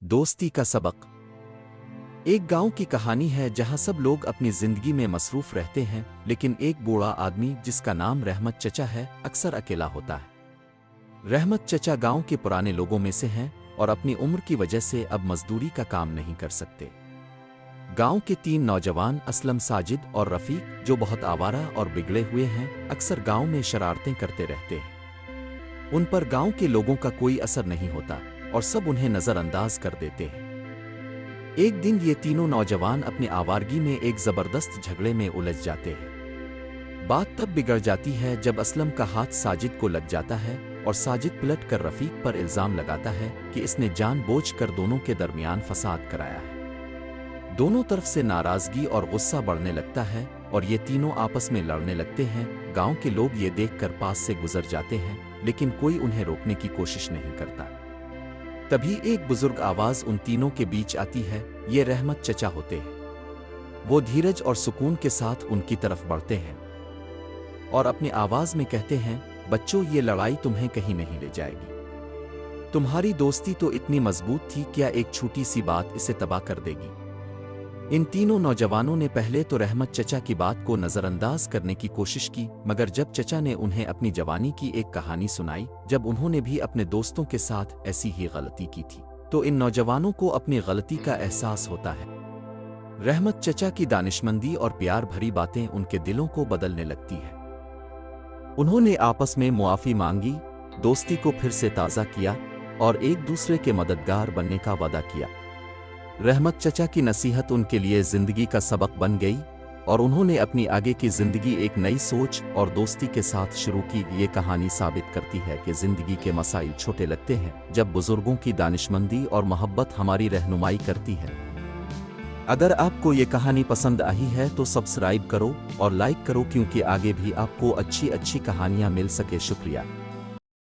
दोस्ती का सबक। एक गांव की कहानी है जहां सब लोग अपनी जिंदगी में मसरूफ रहते हैं, लेकिन एक बूढ़ा आदमी जिसका नाम रहमत चचा है अक्सर अकेला होता है। रहमत चचा गांव के पुराने लोगों में से हैं और अपनी उम्र की वजह से अब मजदूरी का काम नहीं कर सकते। गांव के तीन नौजवान असलम, साजिद और रफीक, जो बहुत आवारा और बिगड़े हुए हैं, अक्सर गांव में शरारतें करते रहते हैं। उन पर गांव के लोगों का कोई असर नहीं होता और सब उन्हें नजरअंदाज कर देते हैं। एक दिन ये तीनों नौजवान अपनी आवारगी में एक जबरदस्त झगड़े में उलझ जाते हैं। बात तब बिगड़ जाती है जब असलम का हाथ साजिद को लग जाता है और साजिद पलट कर रफीक पर इल्जाम लगाता है कि इसने जानबूझकर दोनों के दरमियान फसाद कराया है। दोनों तरफ से नाराजगी और गुस्सा बढ़ने लगता है और ये तीनों आपस में लड़ने लगते हैं। गांव के लोग ये देखकर पास से गुजर जाते हैं, लेकिन कोई उन्हें रोकने की कोशिश नहीं करता। तभी एक बुजुर्ग आवाज उन तीनों के बीच आती है। ये रहमत चचा होते हैं। वो धीरज और सुकून के साथ उनकी तरफ बढ़ते हैं और अपनी आवाज में कहते हैं, बच्चों, ये लड़ाई तुम्हें कहीं नहीं ले जाएगी। तुम्हारी दोस्ती तो इतनी मजबूत थी, क्या एक छोटी सी बात इसे तबाह कर देगी? इन तीनों नौजवानों ने पहले तो रहमत चचा की बात को नजरअंदाज करने की कोशिश की, मगर जब चचा ने उन्हें अपनी जवानी की एक कहानी सुनाई, जब उन्होंने भी अपने दोस्तों के साथ ऐसी ही गलती की थी, तो इन नौजवानों को अपनी गलती का एहसास होता है। रहमत चचा की दानिशमंदी और प्यार भरी बातें उनके दिलों को बदलने लगती है। उन्होंने आपस में मुआफी मांगी, दोस्ती को फिर से ताज़ा किया और एक दूसरे के मददगार बनने का वादा किया। रहमत चचा की नसीहत उनके लिए जिंदगी का सबक बन गई और उन्होंने अपनी आगे की जिंदगी एक नई सोच और दोस्ती के साथ शुरू की। ये कहानी साबित करती है कि जिंदगी के मसाइल छोटे लगते हैं जब बुजुर्गों की दानिशमंदी और मोहब्बत हमारी रहनुमाई करती है। अगर आपको ये कहानी पसंद आई है तो सब्सक्राइब करो और लाइक करो, क्योंकि आगे भी आपको अच्छी अच्छी कहानियां मिल सके। शुक्रिया।